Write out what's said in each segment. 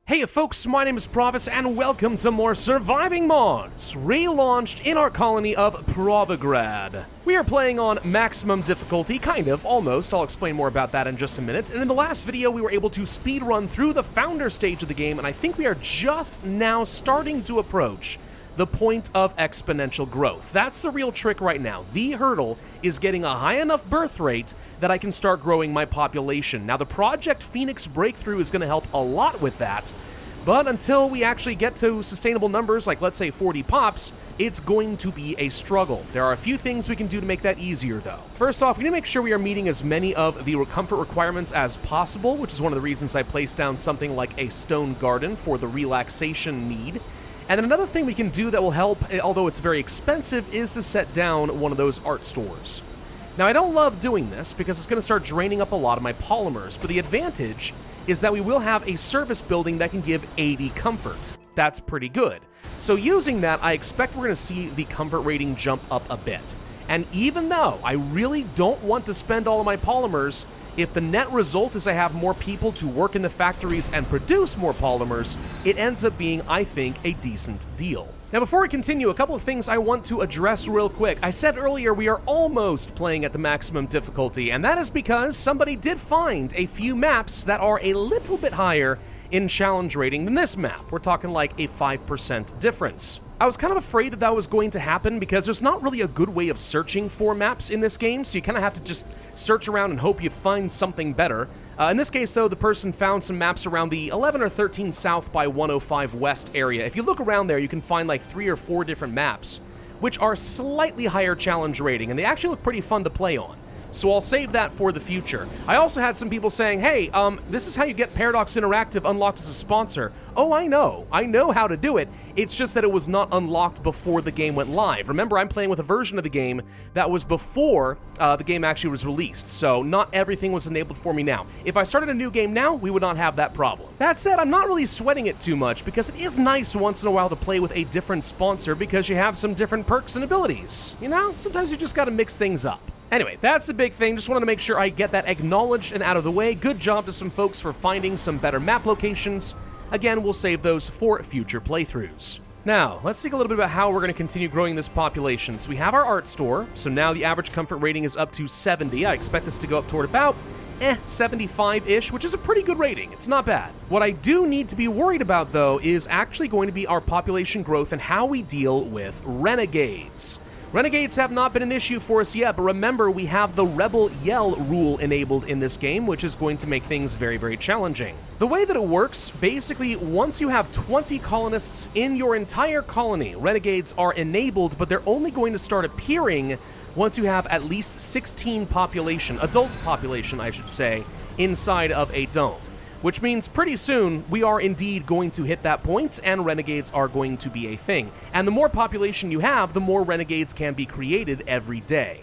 Hey folks, my name is Pravus, and welcome to more surviving mods, relaunched in our colony of Pravugrad. We are playing on maximum difficulty, kind of, almost. I'll explain more about that in just a minute. And in the last video, we were able to speedrun through the founder stage of the game, and I think we are just now starting to approach the point of exponential growth. That's the real trick right now. The hurdle is getting a high enough birth rate that I can start growing my population. Now, the Project Phoenix breakthrough is going to help a lot with that, but until we actually get to sustainable numbers, like let's say 40 pops, it's going to be a struggle. There are a few things we can do to make that easier, though. First off, we need to make sure we are meeting as many of the comfort requirements as possible, which is one of the reasons I placed down something like a stone garden for the relaxation need. And then another thing we can do that will help, although it's very expensive, is to set down one of those art stores. Now, I don't love doing this because it's going to start draining up a lot of my polymers, but the advantage is that we will have a service building that can give 80 comfort. That's pretty good. So using that, I expect we're going to see the comfort rating jump up a bit. And even though I really don't want to spend all of my polymers, if the net result is I have more people to work in the factories and produce more polymers, it ends up being, I think, a decent deal. Now, before we continue, a couple of things I want to address real quick. I said earlier we are almost playing at the maximum difficulty, and that is because somebody did find a few maps that are a little bit higher in challenge rating than this map. We're talking like a 5% difference. I was kind of afraid that that was going to happen because there's not really a good way of searching for maps in this game, so you kind of have to just search around and hope you find something better. In this case, though, the person found some maps around the 11 or 13 South by 105 West area. If you look around there, you can find like 3 or 4 different maps, which are slightly higher challenge rating, and they actually look pretty fun to play on. So I'll save that for the future. I also had some people saying, hey, this is how you get Paradox Interactive unlocked as a sponsor. Oh, I know how to do it. It's just that it was not unlocked before the game went live. Remember, I'm playing with a version of the game that was before the game actually was released, so not everything was enabled for me now. If I started a new game now, we would not have that problem. That said, I'm not really sweating it too much because it is nice once in a while to play with a different sponsor because you have some different perks and abilities. You know, sometimes you just gotta mix things up. Anyway, that's the big thing. Just wanted to make sure I get that acknowledged and out of the way. Good job to some folks for finding some better map locations. Again, we'll save those for future playthroughs. Now, let's think a little bit about how we're going to continue growing this population. So we have our art store, so now the average comfort rating is up to 70. I expect this to go up toward about 75-ish, which is a pretty good rating. It's not bad. What I do need to be worried about, though, is actually going to be our population growth and how we deal with renegades. Renegades have not been an issue for us yet, but remember, we have the Rebel Yell rule enabled in this game, which is going to make things very, very challenging. The way that it works, basically, once you have 20 colonists in your entire colony, renegades are enabled, but they're only going to start appearing once you have at least 16 population, adult population, I should say, inside of a dome. Which means pretty soon, we are indeed going to hit that point, and renegades are going to be a thing. And the more population you have, the more renegades can be created every day.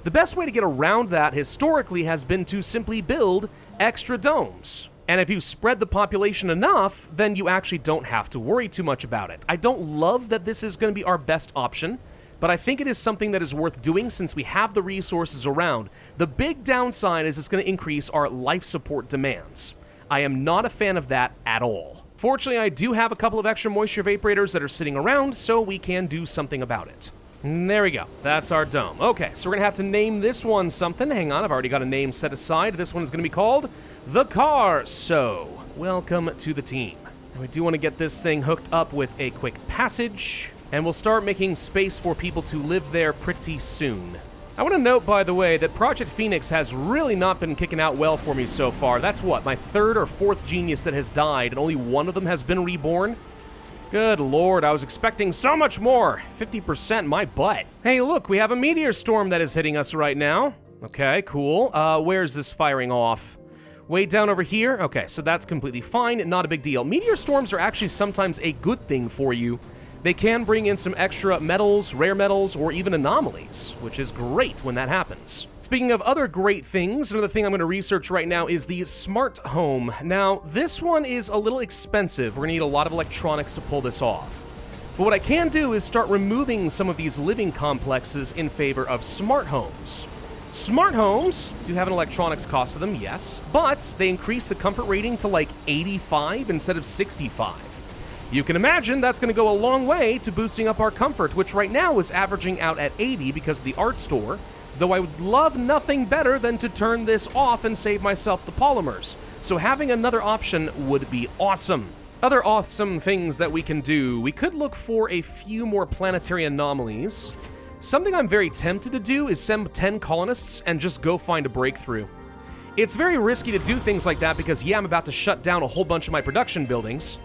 The best way to get around that historically has been to simply build extra domes. And if you spread the population enough, then you actually don't have to worry too much about it. I don't love that this is going to be our best option, but I think it is something that is worth doing since we have the resources around. The big downside is it's going to increase our life support demands. I am not a fan of that at all. Fortunately, I do have a couple of extra moisture vaporators that are sitting around, so we can do something about it. And there we go. That's our dome. Okay, so we're going to have to name this one something. Hang on, I've already got a name set aside. This one is going to be called The Car So. Welcome to the team. Now, we do want to get this thing hooked up with a quick passage, and we'll start making space for people to live there pretty soon. I want to note, by the way, that Project Phoenix has really not been kicking out well for me so far. That's what, my 3rd or 4th genius that has died, and only one of them has been reborn? Good lord, I was expecting so much more. 50% my butt. Hey, look, we have a meteor storm that is hitting us right now. Okay, cool. Where's this firing off? Way down over here? Okay, so that's completely fine, not a big deal. Meteor storms are actually sometimes a good thing for you. They can bring in some extra metals, rare metals, or even anomalies, which is great when that happens. Speaking of other great things, another thing I'm going to research right now is the smart home. Now, this one is a little expensive. We're going to need a lot of electronics to pull this off. But what I can do is start removing some of these living complexes in favor of smart homes. Smart homes do have an electronics cost to them, yes, but they increase the comfort rating to like 85 instead of 65. You can imagine that's going to go a long way to boosting up our comfort, which right now is averaging out at 80 because of the art store, though I would love nothing better than to turn this off and save myself the polymers. So having another option would be awesome. Other awesome things that we can do, we could look for a few more planetary anomalies. Something I'm very tempted to do is send 10 colonists and just go find a breakthrough. It's very risky to do things like that because, yeah, I'm about to shut down a whole bunch of my production buildings,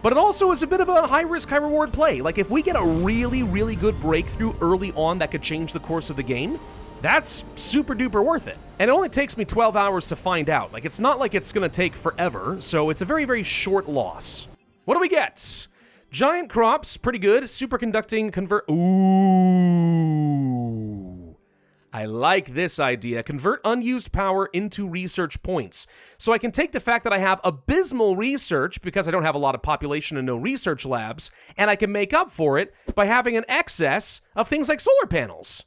but it also is a bit of a high-risk, high-reward play. Like, if we get a really, really good breakthrough early on that could change the course of the game, that's super-duper worth it. And it only takes me 12 hours to find out. Like, it's not like it's going to take forever, so it's a very, very short loss. What do we get? Giant crops, pretty good. Superconducting convert... Ooh. I like this idea. Convert unused power into research points. So I can take the fact that I have abysmal research because I don't have a lot of population and no research labs, and I can make up for it by having an excess of things like solar panels.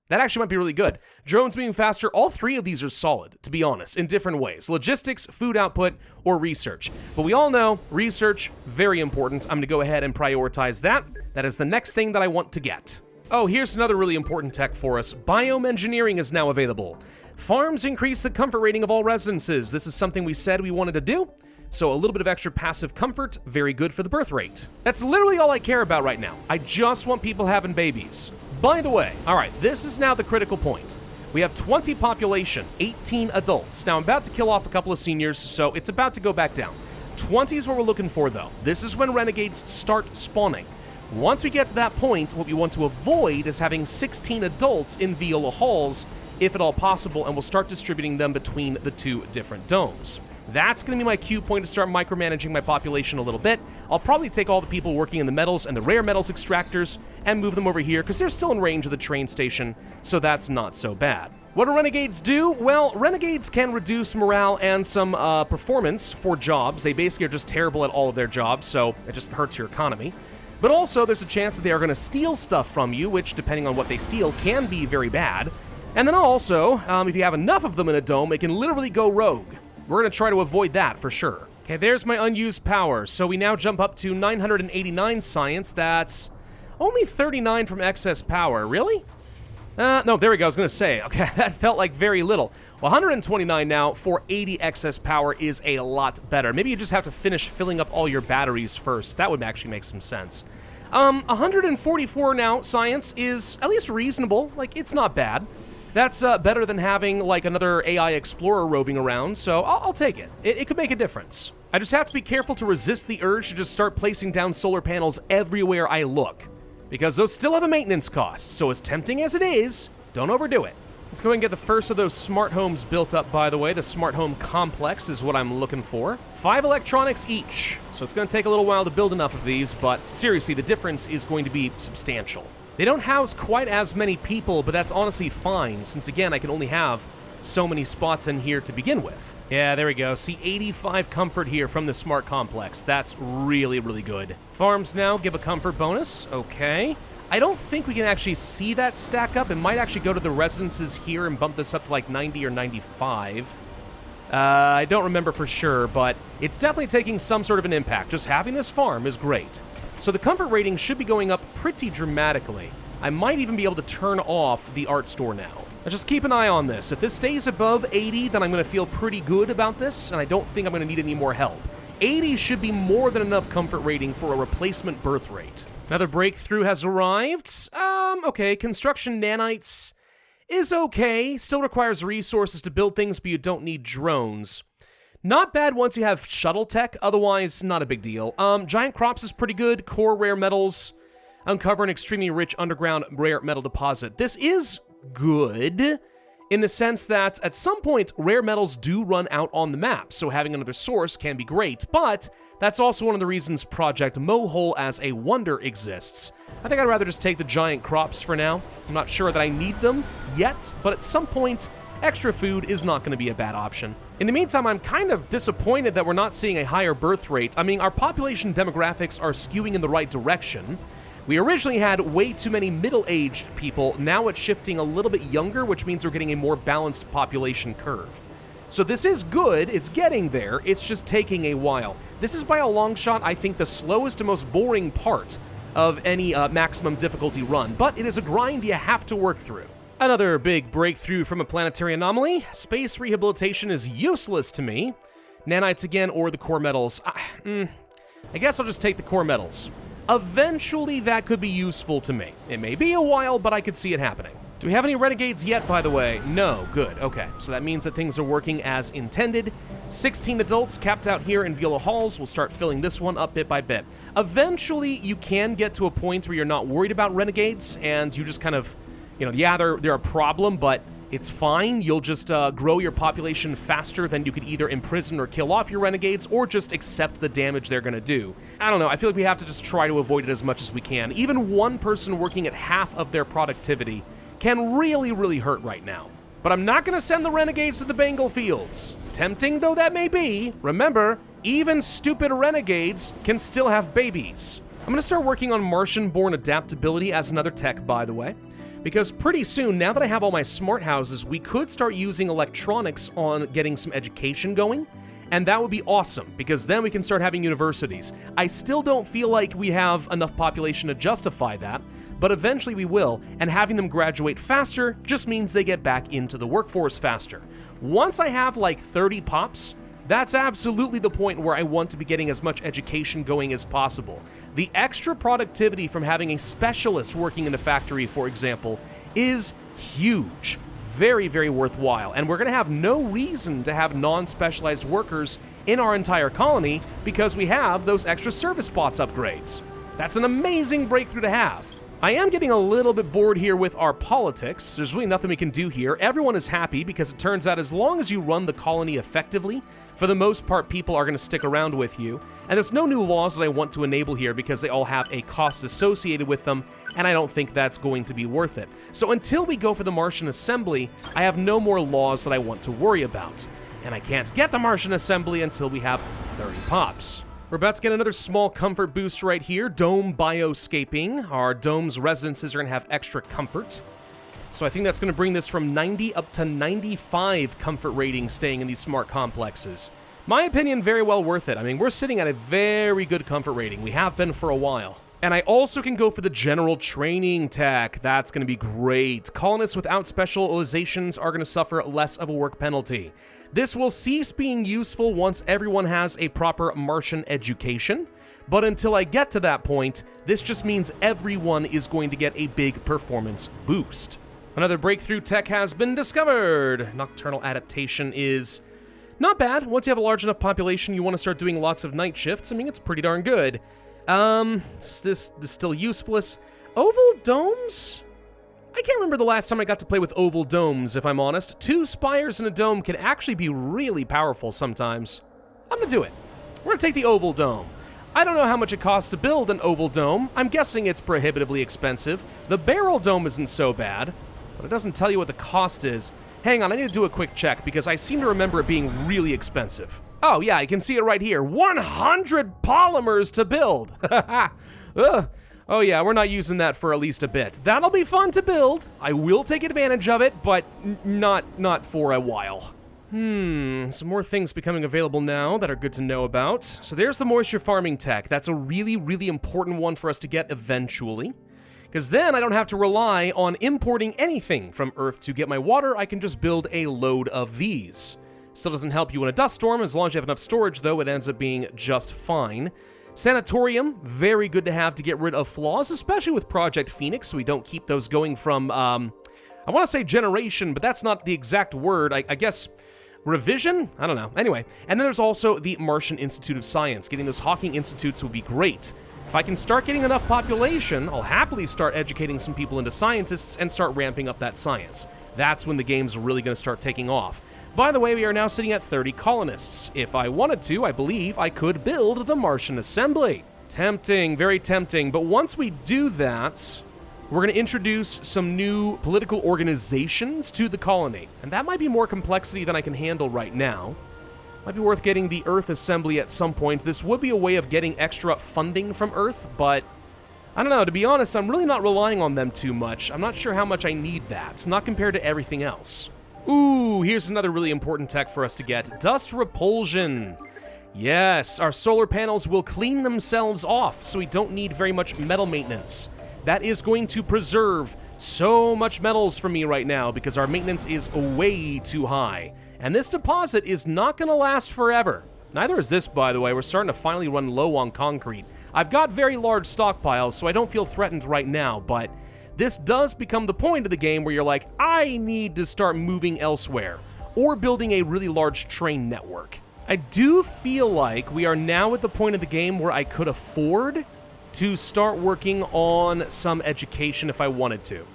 That actually might be really good. Drones being faster, all three of these are solid, to be honest, in different ways. Logistics, food output, or research. But we all know research, very important. I'm going to go ahead and prioritize that. That is the next thing that I want to get. Oh, here's another really important tech for us. Biome engineering is now available. Farms increase the comfort rating of all residences. This is something we said we wanted to do. So a little bit of extra passive comfort, very good for the birth rate. That's literally all I care about right now. I just want people having babies. By the way, all right, this is now the critical point. We have 20 population, 18 adults. Now, I'm about to kill off a couple of seniors, so it's about to go back down. 20 is what we're looking for, though. This is when renegades start spawning. Once we get to that point, what we want to avoid is having 16 adults in Viola halls, if at all possible, and we'll start distributing them between the two different domes. That's going to be my cue point to start micromanaging my population a little bit. I'll probably take all the people working in the metals and the rare metals extractors and move them over here because they're still in range of the train station, so that's not so bad. What do renegades do? Well, renegades can reduce morale and some performance for jobs. They basically are just terrible at all of their jobs, so it just hurts your economy. But also, there's a chance that they are going to steal stuff from you, which, depending on what they steal, can be very bad. And then also, if you have enough of them in a dome, it can literally go rogue. We're going to try to avoid that for sure. Okay, there's my unused power. So we now jump up to 989 science. That's only 39 from excess power. Really? No, there we go. I was going to say. Okay, that felt like very little. 129 now for 80 excess power is a lot better. Maybe you just have to finish filling up all your batteries first. That would actually make some sense. 144 now science is at least reasonable. Like, it's not bad. That's better than having, like, another AI explorer roving around, so I'll take it. It could make a difference. I just have to be careful to resist the urge to just start placing down solar panels everywhere I look, because those still have a maintenance cost, so as tempting as it is, don't overdo it. Let's go ahead and get the first of those smart homes built up, by the way. The smart home complex is what I'm looking for. 5 electronics each, so it's going to take a little while to build enough of these, but seriously, the difference is going to be substantial. They don't house quite as many people, but that's honestly fine, since again, I can only have so many spots in here to begin with. Yeah, there we go. See, 85 comfort here from the smart complex. That's really, really good. Farms now give a comfort bonus. Okay. I don't think we can actually see that stack up. It might actually go to the residences here and bump this up to like 90 or 95. I don't remember for sure, but it's definitely taking some sort of an impact. Just having this farm is great. So the comfort rating should be going up pretty dramatically. I might even be able to turn off the art store now. Now just keep an eye on this. If this stays above 80, then I'm going to feel pretty good about this, and I don't think I'm going to need any more help. 80 should be more than enough comfort rating for a replacement birth rate. Another breakthrough has arrived. Okay, construction nanites is okay. Still requires resources to build things, but you don't need drones. Not bad once you have shuttle tech, otherwise not a big deal. Giant crops is pretty good. Core rare metals. Uncover an extremely rich underground rare metal deposit. This is good in the sense that at some point rare metals do run out on the map, so having another source can be great, but that's also one of the reasons Project Mohole as a wonder exists. I think I'd rather just take the giant crops for now. I'm not sure that I need them yet, but at some point, extra food is not going to be a bad option. In the meantime, I'm kind of disappointed that we're not seeing a higher birth rate. I mean, our population demographics are skewing in the right direction, We originally had way too many middle-aged people. Now it's shifting a little bit younger, which means we're getting a more balanced population curve. So this is good, it's getting there, it's just taking a while. This is by a long shot, I think, the slowest and most boring part of any maximum difficulty run, but it is a grind you have to work through. Another big breakthrough from a planetary anomaly. Space rehabilitation is useless to me. Nanites again, or the core metals. I guess I'll just take the core metals. Eventually, that could be useful to me. It may be a while, but I could see it happening. Do we have any renegades yet, by the way? No. Good. Okay. So that means that things are working as intended. 16 adults capped out here in Viola Halls. We'll start filling this one up bit by bit. Eventually, you can get to a point where you're not worried about renegades, and you just kind of, yeah, they're a problem, but it's fine. You'll just grow your population faster than you could either imprison or kill off your renegades, or just accept the damage they're going to do. I don't know. I feel like we have to just try to avoid it as much as we can. Even one person working at half of their productivity can really, really hurt right now. But I'm not going to send the renegades to the Bengal fields. Tempting though that may be, remember, even stupid renegades can still have babies. I'm going to start working on Martian-born adaptability as another tech, by the way. Because pretty soon, now that I have all my smart houses, we could start using electronics on getting some education going. And that would be awesome, because then we can start having universities. I still don't feel like we have enough population to justify that, but eventually we will, and having them graduate faster just means they get back into the workforce faster. Once I have like 30 pops, that's absolutely the point where I want to be getting as much education going as possible. The extra productivity from having a specialist working in a factory, for example, is huge. Very, very worthwhile. And we're going to have no reason to have non-specialized workers in our entire colony because we have those extra service bots upgrades. That's an amazing breakthrough to have. I am getting a little bit bored here with our politics. There's really nothing we can do here. Everyone is happy because it turns out as long as you run the colony effectively, for the most part, people are going to stick around with you. And there's no new laws that I want to enable here because they all have a cost associated with them, and I don't think that's going to be worth it. So until we go for the Martian Assembly, I have no more laws that I want to worry about. And I can't get the Martian Assembly until we have 30 pops. We're about to get another small comfort boost right here. Dome bioscaping. Our dome's residences are going to have extra comfort. So I think that's going to bring this from 90 up to 95 comfort rating staying in these smart complexes. My opinion, very well worth it. I mean, we're sitting at a very good comfort rating. We have been for a while. And I also can go for the general training tech. That's going to be great. Colonists without specializations are going to suffer less of a work penalty. This will cease being useful once everyone has a proper Martian education. But until I get to that point, this just means everyone is going to get a big performance boost. Another breakthrough tech has been discovered. Nocturnal adaptation is not bad. Once you have a large enough population, you want to start doing lots of night shifts. I mean, it's pretty darn good. This is still useless. Oval domes? I can't remember the last time I got to play with oval domes, if I'm honest. 2 spires in a dome can actually be really powerful sometimes. I'm gonna do it. We're gonna take the oval dome. I don't know how much it costs to build an oval dome. I'm guessing it's prohibitively expensive. The barrel dome isn't so bad, but it doesn't tell you what the cost is. Hang on, I need to do a quick check because I seem to remember it being really expensive. Oh yeah, you can see it right here. 100 polymers to build. Oh yeah, we're not using that for at least a bit. That'll be fun to build. I will take advantage of it, but not for a while. Some more things becoming available now that are good to know about. So there's the moisture farming tech. That's a really, really important one for us to get eventually. Because then I don't have to rely on importing anything from Earth to get my water. I can just build a load of these. Still doesn't help you in a dust storm. As long as you have enough storage, though, it ends up being just fine. Sanatorium, very good to have to get rid of flaws, especially with Project Phoenix, so we don't keep those going from, I want to say generation, but that's not the exact word. I guess revision? I don't know. Anyway, and then there's also the Martian Institute of Science. Getting those Hawking Institutes would be great. If I can start getting enough population, I'll happily start educating some people into scientists and start ramping up that science. That's when the game's really going to start taking off. By the way, we are now sitting at 30 colonists. If I wanted to, I believe I could build the Martian Assembly. Tempting, very tempting, but once we do that, we're going to introduce some new political organizations to the colony. And that might be more complexity than I can handle right now. Might be worth getting the Earth Assembly at some point. This would be a way of getting extra funding from Earth, but I don't know, to be honest, I'm really not relying on them too much. I'm not sure how much I need that, not compared to everything else. Ooh, here's another really important tech for us to get. Dust repulsion. Yes, our solar panels will clean themselves off, so we don't need very much metal maintenance. That is going to preserve so much metals for me right now because our maintenance is way too high. And this deposit is not going to last forever. Neither is this, by the way. We're starting to finally run low on concrete. I've got very large stockpiles, so I don't feel threatened right now, but this does become the point of the game where you're like, I need to start moving elsewhere, or building a really large train network. I do feel like we are now at the point of the game where I could afford to start working on some education if I wanted to.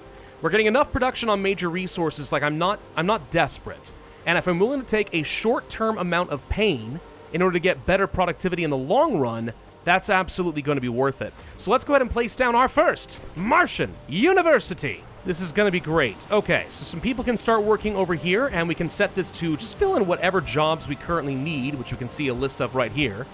We're getting enough production on major resources, like I'm not desperate. And if I'm willing to take a short-term amount of pain in order to get better productivity in the long run, that's absolutely going to be worth it. So let's go ahead and place down our first Martian University. This is going to be great. Okay, so some people can start working over here, and we can set this to just fill in whatever jobs we currently need, which we can see a list of right here.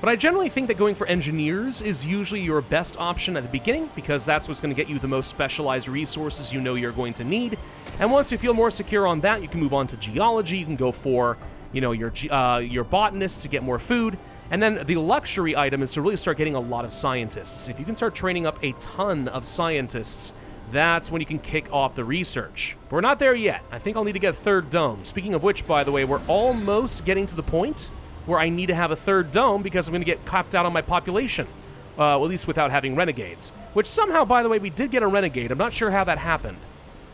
But I generally think that going for engineers is usually your best option at the beginning, because that's what's going to get you the most specialized resources you know you're going to need. And once you feel more secure on that, you can move on to geology. You can go for, you know, your botanist to get more food. And then the luxury item is to really start getting a lot of scientists. If you can start training up a ton of scientists, that's when you can kick off the research. But we're not there yet. I think I'll need to get a third dome. Speaking of which, by the way, we're almost getting to the point where I need to have a third dome because I'm going to get capped out on my population. Well, at least without having renegades. Which somehow, by the way, we did get a renegade. I'm not sure how that happened.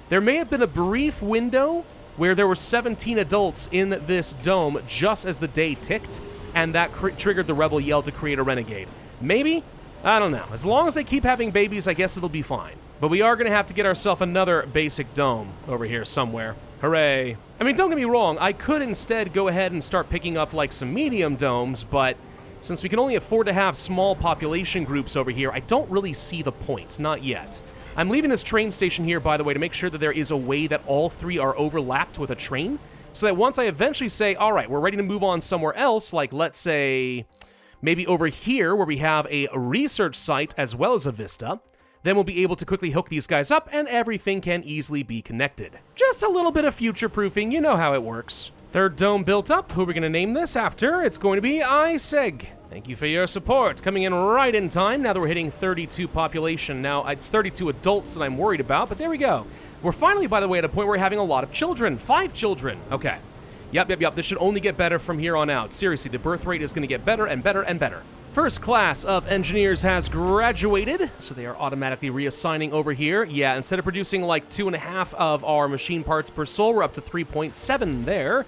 There may have been a brief window where there were 17 adults in this dome just as the day ticked, and that triggered the rebel yell to create a renegade. Maybe? I don't know. As long as they keep having babies, I guess it'll be fine. But we are going to have to get ourselves another basic dome over here somewhere. Hooray. I mean, don't get me wrong, I could instead go ahead and start picking up like some medium domes, but since we can only afford to have small population groups over here, I don't really see the point. Not yet. I'm leaving this train station here, by the way, to make sure that there is a way that all three are overlapped with a train, so that once I eventually say, all right, we're ready to move on somewhere else, like let's say maybe over here where we have a research site as well as a vista, then we'll be able to quickly hook these guys up and everything can easily be connected. Just a little bit of future-proofing, you know how it works. Third dome built up. Who are we going to name this after? It's going to be ISEG. Thank you for your support. Coming in right in time now that we're hitting 32 population. Now, it's 32 adults that I'm worried about, but there we go. We're finally, by the way, at a point where we're having a lot of children. 5 children. Okay. Yep. This should only get better from here on out. Seriously, the birth rate is going to get better and better and better. First class of engineers has graduated, so they are automatically reassigning over here. Yeah, instead of producing like 2.5 of our machine parts per soul, we're up to 3.7 there.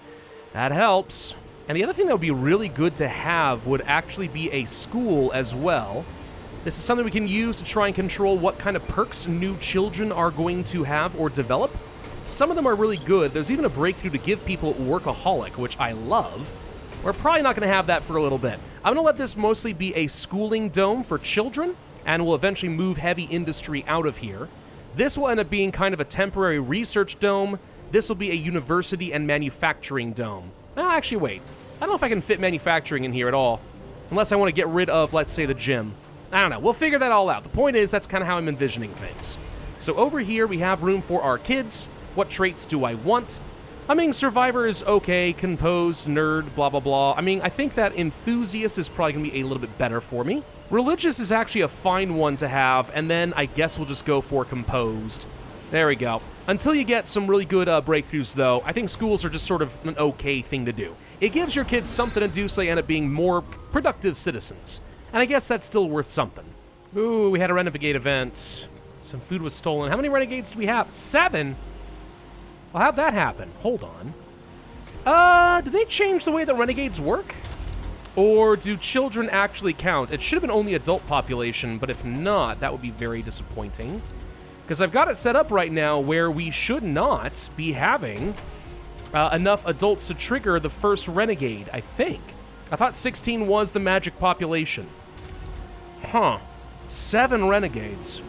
That helps. And the other thing that would be really good to have would actually be a school as well. This is something we can use to try and control what kind of perks new children are going to have or develop. Some of them are really good. There's even a breakthrough to give people workaholic, which I love. We're probably not going to have that for a little bit. I'm going to let this mostly be a schooling dome for children, and we'll eventually move heavy industry out of here. This will end up being kind of a temporary research dome. This will be a university and manufacturing dome. Well, actually, wait. I don't know if I can fit manufacturing in here at all, unless I want to get rid of, let's say, the gym. I don't know. We'll figure that all out. The point is, that's kind of how I'm envisioning things. So over here, we have room for our kids. What traits do I want? I mean, Survivor is okay, Composed, Nerd, blah, blah, blah. I mean, I think that Enthusiast is probably going to be a little bit better for me. Religious is actually a fine one to have, and then I guess we'll just go for Composed. There we go. Until you get some really good breakthroughs, though, I think schools are just sort of an okay thing to do. It gives your kids something to do so they end up being more productive citizens. And I guess that's still worth something. Ooh, we had a renegade event. Some food was stolen. How many renegades do we have? 7? Well, how'd that happen? Hold on. Did they change the way that renegades work? Or do children actually count? It should have been only adult population, but if not, that would be very disappointing. Because I've got it set up right now where we should not be having enough adults to trigger the first renegade, I think. I thought 16 was the magic population. Huh. 7 renegades.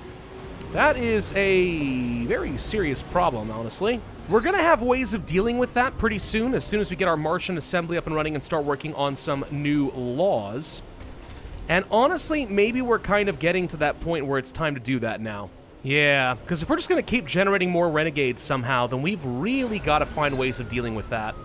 That is a very serious problem, honestly. We're going to have ways of dealing with that pretty soon as we get our Martian assembly up and running and start working on some new laws. And honestly, maybe we're kind of getting to that point where it's time to do that now. Yeah, because if we're just going to keep generating more renegades somehow, then we've really got to find ways of dealing with that.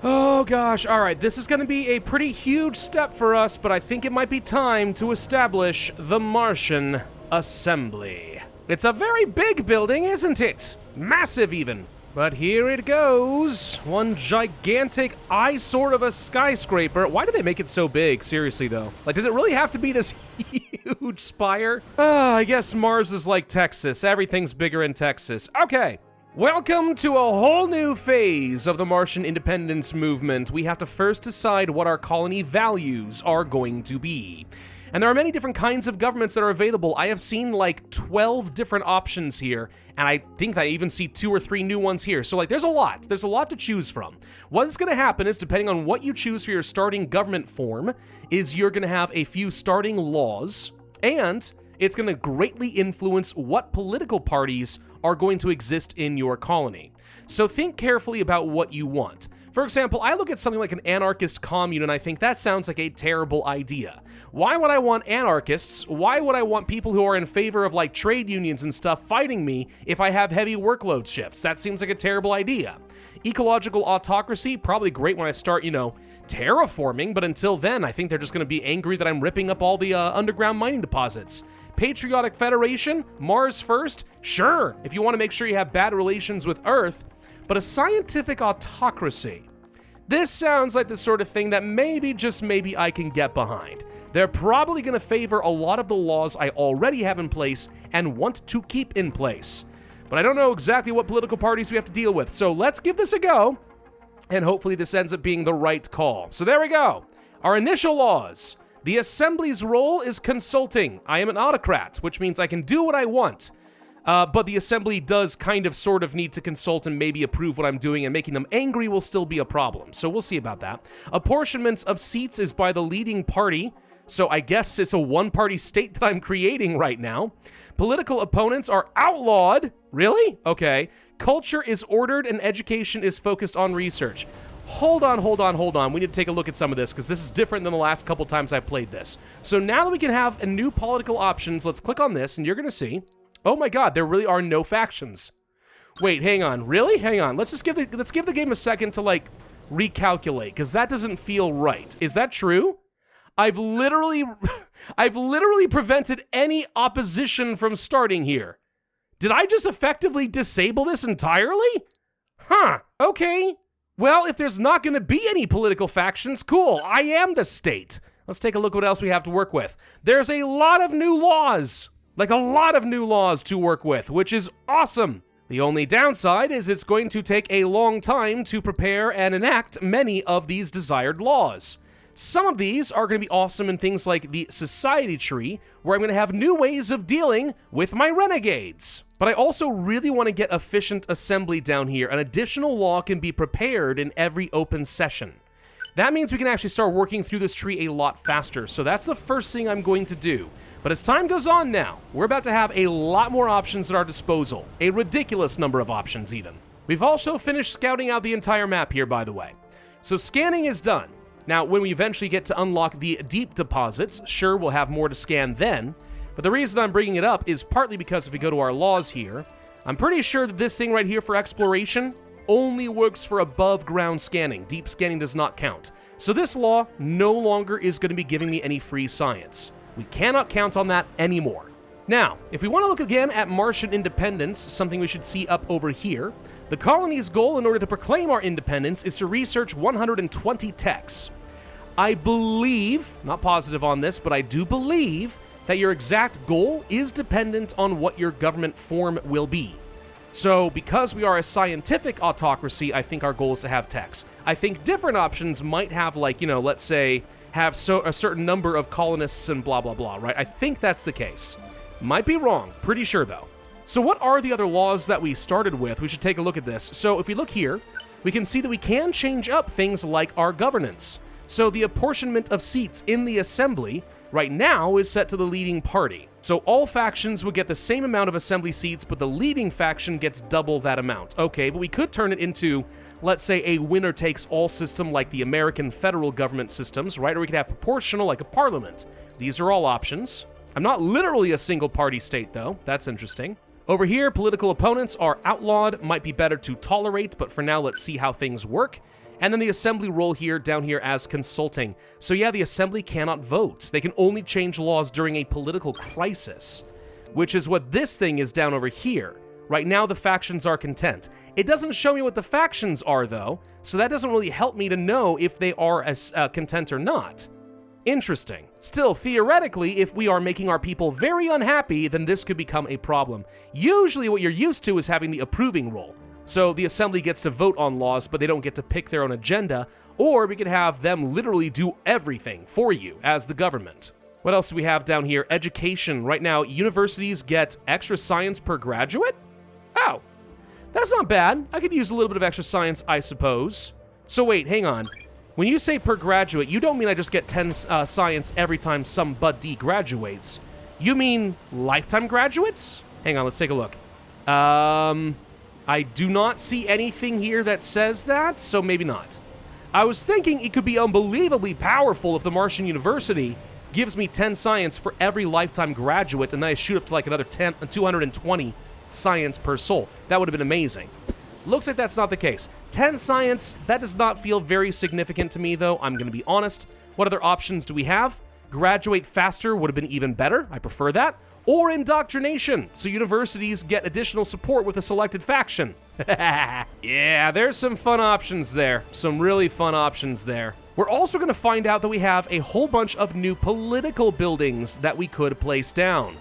Oh gosh, alright, this is going to be a pretty huge step for us, but I think it might be time to establish the Martian Assembly. It's a very big building, isn't it? Massive even. But here it goes. One gigantic eyesore of a skyscraper. Why did they make it so big? Seriously, though. Like, did it really have to be this huge spire? I guess Mars is like Texas. Everything's bigger in Texas. Okay. Welcome to a whole new phase of the Martian independence movement. We have to first decide what our colony values are going to be. And there are many different kinds of governments that are available. I have seen like 12 different options here, and I think I even see 2 or 3 new ones here. So like there's a lot to choose from. What's going to happen is, depending on what you choose for your starting government form, is you're going to have a few starting laws, and it's going to greatly influence what political parties are going to exist in your colony. So think carefully about what you want. For example, I look at something like an anarchist commune and I think that sounds like a terrible idea. Why would I want anarchists? Why would I want people who are in favor of like trade unions and stuff fighting me if I have heavy workload shifts? That seems like a terrible idea. Ecological autocracy, probably great when I start, terraforming, but until then, I think they're just going to be angry that I'm ripping up all the underground mining deposits. Patriotic Federation, Mars first, sure, if you want to make sure you have bad relations with Earth, but a scientific autocracy. This sounds like the sort of thing that maybe, just maybe, I can get behind. They're probably going to favor a lot of the laws I already have in place and want to keep in place. But I don't know exactly what political parties we have to deal with, so let's give this a go, and hopefully this ends up being the right call. So there we go. Our initial laws. The Assembly's role is consulting. I am an autocrat, which means I can do what I want. But the Assembly does kind of sort of need to consult and maybe approve what I'm doing, and making them angry will still be a problem. So we'll see about that. Apportionment of seats is by the leading party. So I guess it's a one-party state that I'm creating right now. Political opponents are outlawed. Really? Okay. Culture is ordered and education is focused on research. Hold on. We need to take a look at some of this because this is different than the last couple times I played this. So now that we can have a new political options, let's click on this and you're going to see, oh my god, there really are no factions. Wait, hang on. Really? Hang on. Let's give the game a second to like recalculate because that doesn't feel right. Is that true? I've literally prevented any opposition from starting here. Did I just effectively disable this entirely? Huh. Okay. Well, if there's not going to be any political factions, cool. I am the state. Let's take a look at what else we have to work with. There's a lot of new laws. Like a lot of new laws to work with, which is awesome. The only downside is it's going to take a long time to prepare and enact many of these desired laws. Some of these are going to be awesome in things like the society tree, where I'm going to have new ways of dealing with my renegades. But I also really want to get efficient assembly down here. An additional law can be prepared in every open session. That means we can actually start working through this tree a lot faster. So that's the first thing I'm going to do. But as time goes on now, we're about to have a lot more options at our disposal. A ridiculous number of options even. We've also finished scouting out the entire map here, by the way. So scanning is done. Now, when we eventually get to unlock the deep deposits, sure, we'll have more to scan then. But the reason I'm bringing it up is partly because if we go to our laws here, I'm pretty sure that this thing right here for exploration only works for above ground scanning. Deep scanning does not count. So this law no longer is going to be giving me any free science. We cannot count on that anymore. Now, if we want to look again at Martian independence, something we should see up over here, the colony's goal in order to proclaim our independence is to research 120 techs. I believe, not positive on this, but I do believe that your exact goal is dependent on what your government form will be. So, because we are a scientific autocracy, I think our goal is to have techs. I think different options might have, like, let's say, have a certain number of colonists and blah, blah, blah, right? I think that's the case. Might be wrong. Pretty sure, though. So what are the other laws that we started with? We should take a look at this. So if we look here, we can see that we can change up things like our governance. So the apportionment of seats in the assembly right now is set to the leading party. So all factions would get the same amount of assembly seats, but the leading faction gets double that amount. Okay, but we could turn it into let's say, a winner-takes-all system like the American federal government systems, right? Or we could have proportional like a parliament. These are all options. I'm not literally a single-party state, though. That's interesting. Over here, political opponents are outlawed, might be better to tolerate, but for now, let's see how things work. And then the assembly role here, down here as consulting. So yeah, the assembly cannot vote. They can only change laws during a political crisis, which is what this thing is down over here. Right now, the factions are content. It doesn't show me what the factions are, though, so that doesn't really help me to know if they are as content or not. Interesting. Still, theoretically, if we are making our people very unhappy, then this could become a problem. Usually what you're used to is having the approving role. So the assembly gets to vote on laws, but they don't get to pick their own agenda, or we could have them literally do everything for you as the government. What else do we have down here? Education. Right now, universities get extra science per graduate? Oh, that's not bad. I could use a little bit of extra science, I suppose. So wait, hang on. When you say per graduate, you don't mean I just get 10 science every time some Bud D graduates. You mean lifetime graduates? Hang on, let's take a look. I do not see anything here that says that, so maybe not. I was thinking it could be unbelievably powerful if the Martian University gives me 10 science for every lifetime graduate, and then I shoot up to like another 220 science per soul. That would have been amazing. Looks like that's not the case. 10 science, that does not feel very significant to me, though. I'm going to be honest. What other options do we have? Graduate faster would have been even better. I prefer that. Or indoctrination, so universities get additional support with a selected faction. Yeah, there's some fun options there. Some really fun options there. We're also going to find out that we have a whole bunch of new political buildings that we could place down.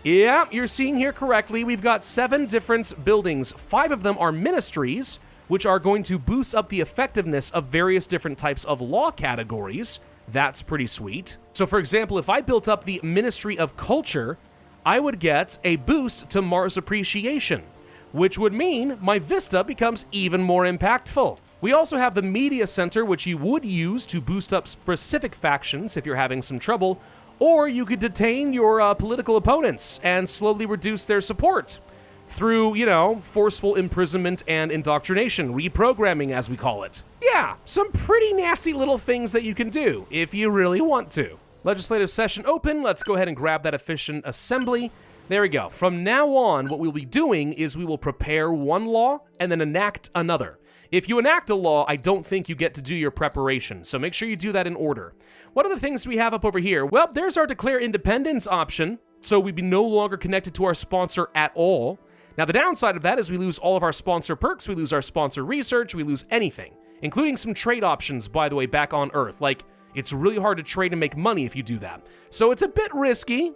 Yeah, you're seeing here correctly. We've got 7 different buildings. 5 of them are ministries, which are going to boost up the effectiveness of various different types of law categories. That's pretty sweet. So for example, if I built up the Ministry of Culture, I would get a boost to Mars appreciation, which would mean my Vista becomes even more impactful. We also have the Media Center, which you would use to boost up specific factions if you're having some trouble, or you could detain your political opponents and slowly reduce their support through, you know, forceful imprisonment and indoctrination, reprogramming as we call it. Yeah, some pretty nasty little things that you can do if you really want to. Legislative session open. Let's go ahead and grab that efficient assembly. There we go. From now on, what we'll be doing is we will prepare one law and then enact another. If you enact a law, I don't think you get to do your preparation, so make sure you do that in order. What other things do we have up over here? Well, there's our declare independence option, so we'd be no longer connected to our sponsor at all. Now, the downside of that is we lose all of our sponsor perks, we lose our sponsor research, we lose anything, including some trade options, by the way, back on Earth. Like, it's really hard to trade and make money if you do that. So it's a bit risky.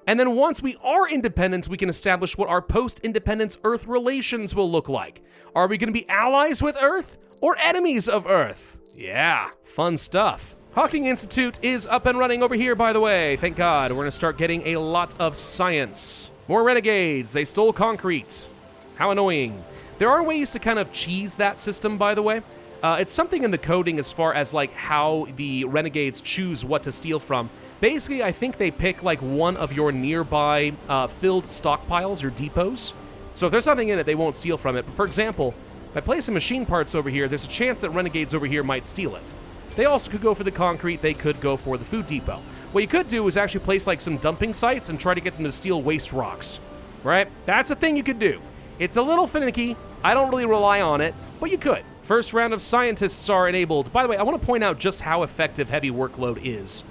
And then once we are independent, we can establish what our post-independence Earth relations will look like. Are we going to be allies with Earth or enemies of Earth? Yeah, fun stuff. Hawking Institute is up and running over here, by the way. Thank God. We're going to start getting a lot of science. More renegades. They stole concrete. How annoying. There are ways to kind of cheese that system, by the way. It's something in the coding as far as like how the renegades choose what to steal from. Basically, I think they pick like one of your nearby filled stockpiles or depots. So if there's something in it, they won't steal from it. But for example, if I place some machine parts over here, there's a chance that renegades over here might steal it. They also could go for the concrete. They could go for the food depot. What you could do is actually place like some dumping sites and try to get them to steal waste rocks, right? That's a thing you could do. It's a little finicky. I don't really rely on it, but you could. First round of scientists are enabled. By the way, I want to point out just how effective heavy workload is.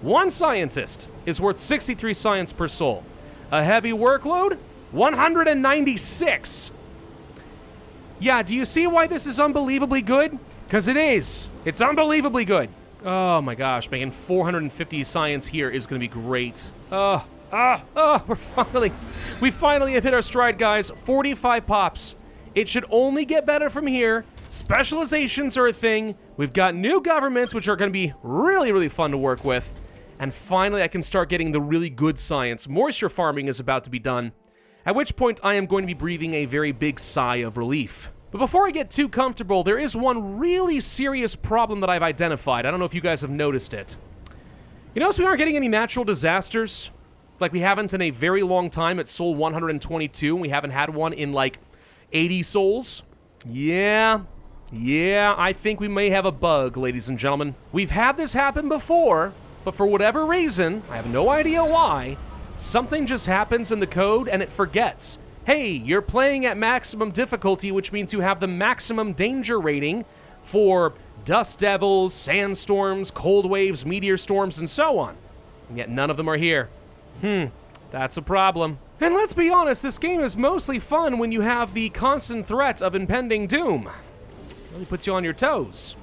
One scientist is worth 63 science per soul. A heavy workload? 196. Yeah, do you see why this is unbelievably good? Because it is. It's unbelievably good. Oh my gosh, making 450 science here is going to be great. We finally have hit our stride, guys. 45 pops. It should only get better from here. Specializations are a thing. We've got new governments, which are going to be really, really fun to work with. And finally, I can start getting the really good science. Moisture farming is about to be done, at which point I am going to be breathing a very big sigh of relief. But before I get too comfortable, there is one really serious problem that I've identified. I don't know if you guys have noticed it. You notice we aren't getting any natural disasters? Like we haven't in a very long time at Soul 122, and we haven't had one in like 80 souls. Yeah, Yeah, I think we may have a bug, ladies and gentlemen. We've had this happen before, but for whatever reason, I have no idea why, something just happens in the code and it forgets. Hey, you're playing at maximum difficulty, which means you have the maximum danger rating for dust devils, sandstorms, cold waves, meteor storms, and so on. And yet none of them are here. That's a problem. And let's be honest, this game is mostly fun when you have the constant threat of impending doom. It really puts you on your toes.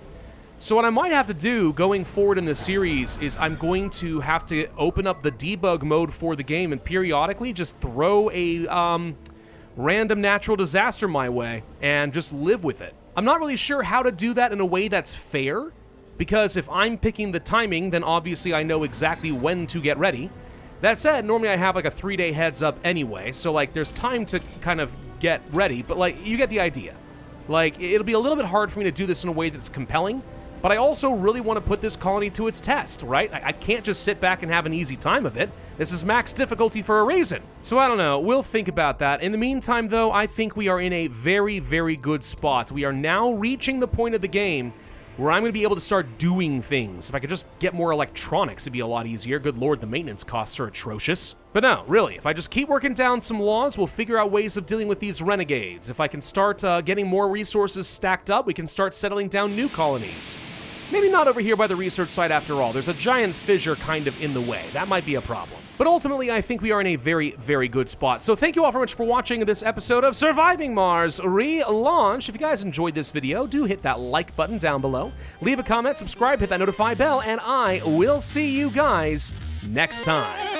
So what I might have to do going forward in this series is I'm going to have to open up the debug mode for the game and periodically just throw a random natural disaster my way and just live with it. I'm not really sure how to do that in a way that's fair, because if I'm picking the timing, then obviously I know exactly when to get ready. That said, normally I have like a 3-day heads up anyway, so like there's time to kind of get ready, but like you get the idea. Like it'll be a little bit hard for me to do this in a way that's compelling, but I also really want to put this colony to its test, right? I can't just sit back and have an easy time of it. This is max difficulty for a reason. So I don't know, we'll think about that. In the meantime though, I think we are in a very, very good spot. We are now reaching the point of the game where I'm going to be able to start doing things. If I could just get more electronics, it'd be a lot easier. Good lord, the maintenance costs are atrocious. But no, really, if I just keep working down some laws, we'll figure out ways of dealing with these renegades. If I can start getting more resources stacked up, we can start settling down new colonies. Maybe not over here by the research site after all. There's a giant fissure kind of in the way. That might be a problem. But ultimately, I think we are in a very, very good spot. So thank you all very much for watching this episode of Surviving Mars Relaunched. If you guys enjoyed this video, do hit that like button down below. Leave a comment, subscribe, hit that notify bell, and I will see you guys next time.